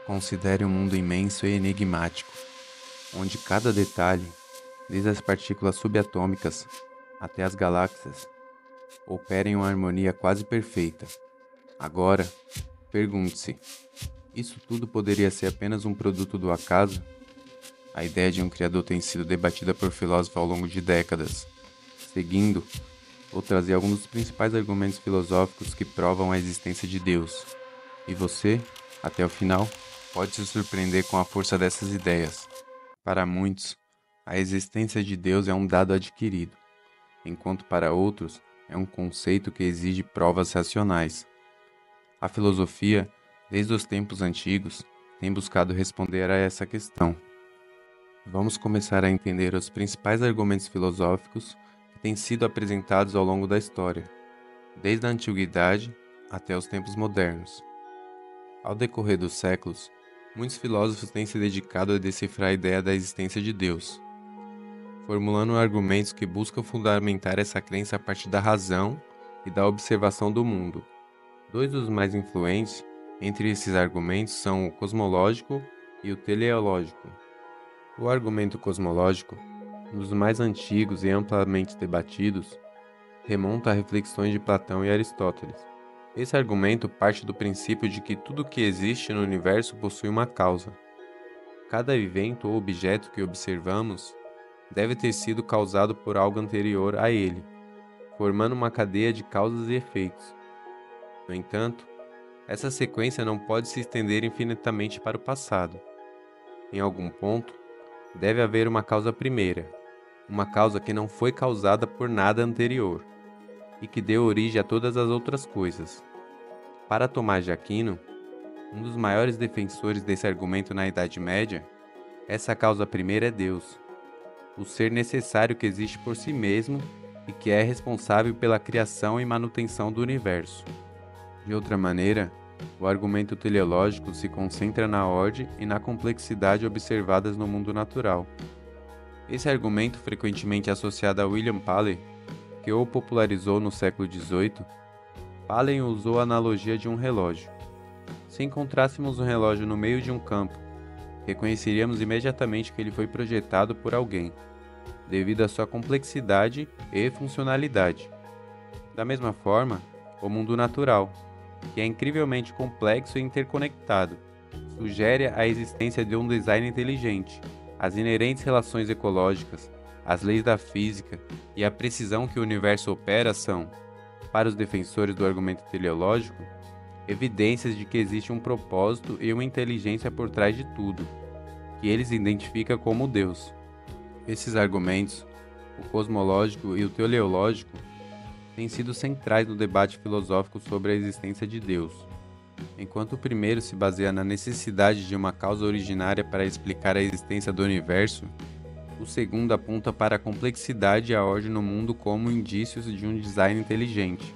Considere um mundo imenso e enigmático, onde cada detalhe, desde as partículas subatômicas até as galáxias, opera em uma harmonia quase perfeita. Agora, pergunte-se: isso tudo poderia ser apenas um produto do acaso? A ideia de um criador tem sido debatida por filósofos ao longo de décadas. Seguindo, vou trazer alguns dos principais argumentos filosóficos que provam a existência de Deus. E você, até o final, pode se surpreender com a força dessas ideias. Para muitos, a existência de Deus é um dado adquirido, enquanto para outros é um conceito que exige provas racionais. A filosofia, desde os tempos antigos, tem buscado responder a essa questão. Vamos começar a entender os principais argumentos filosóficos que têm sido apresentados ao longo da história, desde a antiguidade até os tempos modernos. Ao decorrer dos séculos, muitos filósofos têm se dedicado a decifrar a ideia da existência de Deus, formulando argumentos que buscam fundamentar essa crença a partir da razão e da observação do mundo. Dois dos mais influentes entre esses argumentos são o cosmológico e o teleológico. O argumento cosmológico, um dos mais antigos e amplamente debatidos, remonta a reflexões de Platão e Aristóteles. Esse argumento parte do princípio de que tudo que existe no universo possui uma causa. Cada evento ou objeto que observamos deve ter sido causado por algo anterior a ele, formando uma cadeia de causas e efeitos. No entanto, essa sequência não pode se estender infinitamente para o passado. Em algum ponto, deve haver uma causa primeira, uma causa que não foi causada por nada anterior, e que deu origem a todas as outras coisas. Para Tomás de Aquino, um dos maiores defensores desse argumento na Idade Média, essa causa primeira é Deus, o ser necessário que existe por si mesmo e que é responsável pela criação e manutenção do universo. De outra maneira, o argumento teleológico se concentra na ordem e na complexidade observadas no mundo natural. Esse argumento, frequentemente associado a William Paley, que o popularizou no século XVIII, Paley usou a analogia de um relógio. Se encontrássemos um relógio no meio de um campo, reconheceríamos imediatamente que ele foi projetado por alguém, devido à sua complexidade e funcionalidade. Da mesma forma, o mundo natural, que é incrivelmente complexo e interconectado, sugere a existência de um design inteligente. As inerentes relações ecológicas, as leis da física e a precisão que o universo opera são, para os defensores do argumento teleológico, evidências de que existe um propósito e uma inteligência por trás de tudo, que eles identificam como Deus. Esses argumentos, o cosmológico e o teleológico, têm sido centrais no debate filosófico sobre a existência de Deus. Enquanto o primeiro se baseia na necessidade de uma causa originária para explicar a existência do universo, o segundo aponta para a complexidade e a ordem no mundo como indícios de um design inteligente.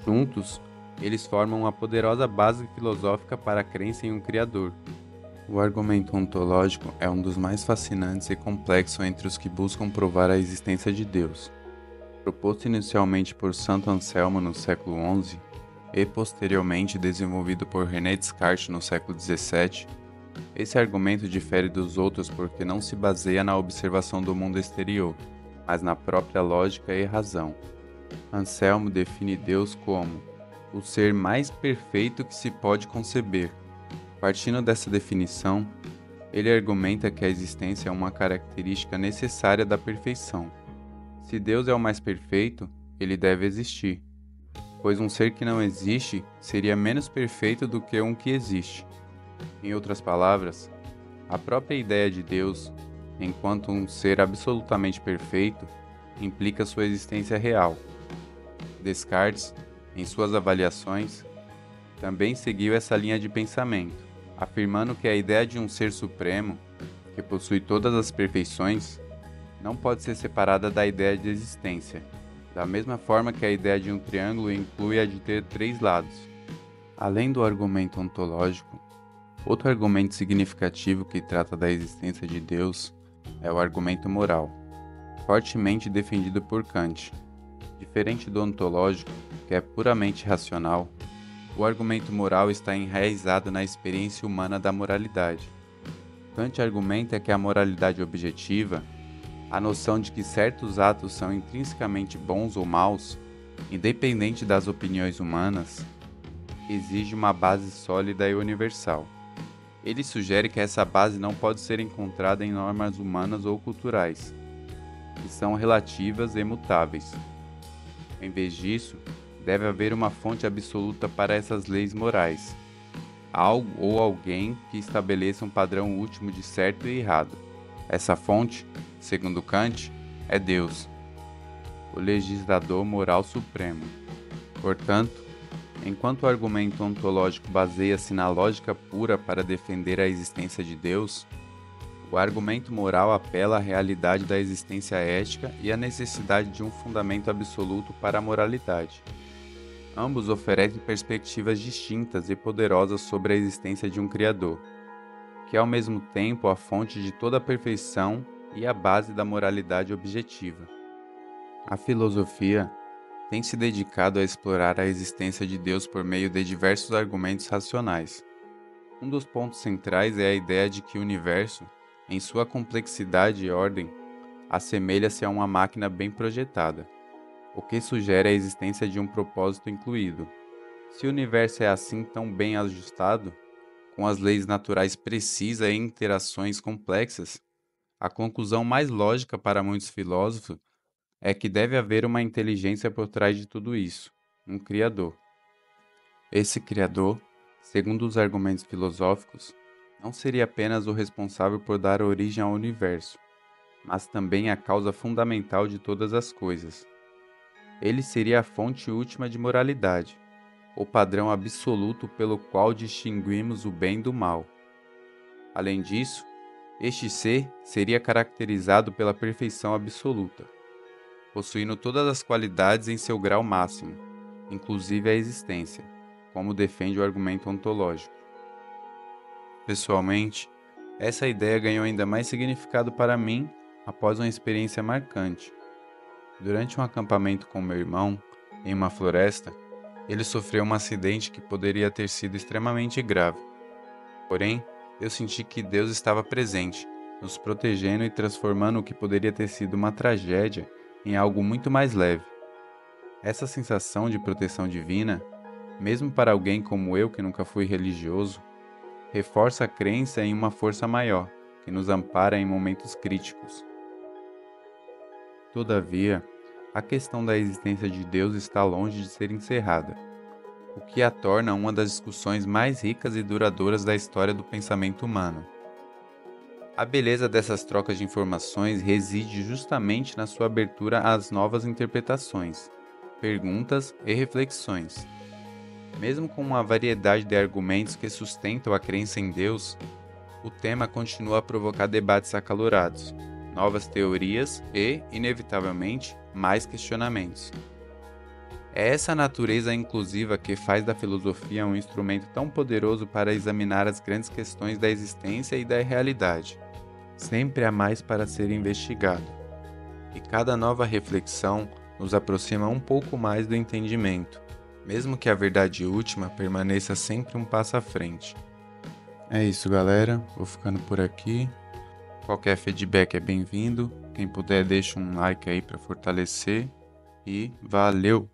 Juntos, eles formam uma poderosa base filosófica para a crença em um Criador. O argumento ontológico é um dos mais fascinantes e complexos entre os que buscam provar a existência de Deus. Proposto inicialmente por Santo Anselmo no século XI e posteriormente desenvolvido por René Descartes no século XVII, esse argumento difere dos outros porque não se baseia na observação do mundo exterior, mas na própria lógica e razão. Anselmo define Deus como o ser mais perfeito que se pode conceber. Partindo dessa definição, ele argumenta que a existência é uma característica necessária da perfeição. Se Deus é o mais perfeito, ele deve existir, pois um ser que não existe seria menos perfeito do que um que existe. Em outras palavras, a própria ideia de Deus, enquanto um ser absolutamente perfeito, implica sua existência real. Descartes, em suas avaliações, também seguiu essa linha de pensamento, afirmando que a ideia de um ser supremo, que possui todas as perfeições, não pode ser separada da ideia de existência, da mesma forma que a ideia de um triângulo inclui a de ter três lados. Além do argumento ontológico, outro argumento significativo que trata da existência de Deus é o argumento moral, fortemente defendido por Kant. Diferente do ontológico, que é puramente racional, O argumento moral está enraizado na experiência humana da moralidade. Kant argumenta que a moralidade objetiva, a noção de que certos atos são intrinsecamente bons ou maus, independente das opiniões humanas, exige uma base sólida e universal. Ele sugere que essa base não pode ser encontrada em normas humanas ou culturais, que são relativas e mutáveis. Em vez disso, deve haver uma fonte absoluta para essas leis morais, algo ou alguém que estabeleça um padrão último de certo e errado. Essa fonte, segundo Kant, é Deus, o legislador moral supremo. Portanto, enquanto o argumento ontológico baseia-se na lógica pura para defender a existência de Deus, o argumento moral apela à realidade da existência ética e à necessidade de um fundamento absoluto para a moralidade. Ambos oferecem perspectivas distintas e poderosas sobre a existência de um Criador, que é ao mesmo tempo a fonte de toda a perfeição e a base da moralidade objetiva. A filosofia tem se dedicado a explorar a existência de Deus por meio de diversos argumentos racionais. Um dos pontos centrais é a ideia de que o universo, em sua complexidade e ordem, assemelha-se a uma máquina bem projetada, o que sugere a existência de um propósito incluído. Se o universo é assim tão bem ajustado, com as leis naturais precisas e interações complexas, a conclusão mais lógica para muitos filósofos é que deve haver uma inteligência por trás de tudo isso, um Criador. Esse Criador, segundo os argumentos filosóficos, não seria apenas o responsável por dar origem ao universo, mas também a causa fundamental de todas as coisas. Ele seria a fonte última de moralidade, o padrão absoluto pelo qual distinguimos o bem do mal. Além disso, este ser seria caracterizado pela perfeição absoluta, possuindo todas as qualidades em seu grau máximo, inclusive a existência, como defende o argumento ontológico. Pessoalmente, essa ideia ganhou ainda mais significado para mim após uma experiência marcante. Durante um acampamento com meu irmão, em uma floresta, ele sofreu um acidente que poderia ter sido extremamente grave. Porém, eu senti que Deus estava presente, nos protegendo e transformando o que poderia ter sido uma tragédia em algo muito mais leve. Essa sensação de proteção divina, mesmo para alguém como eu que nunca fui religioso, reforça a crença em uma força maior, que nos ampara em momentos críticos. Todavia, a questão da existência de Deus está longe de ser encerrada, o que a torna uma das discussões mais ricas e duradouras da história do pensamento humano. A beleza dessas trocas de informações reside justamente na sua abertura às novas interpretações, perguntas e reflexões. Mesmo com uma variedade de argumentos que sustentam a crença em Deus, o tema continua a provocar debates acalorados, novas teorias e, inevitavelmente, mais questionamentos. É essa natureza inclusiva que faz da filosofia um instrumento tão poderoso para examinar as grandes questões da existência e da realidade. Sempre há mais para ser investigado, e cada nova reflexão nos aproxima um pouco mais do entendimento, mesmo que a verdade última permaneça sempre um passo à frente. É isso, galera. Vou ficando por aqui. Qualquer feedback é bem-vindo. Quem puder, deixa um like aí para fortalecer. E valeu!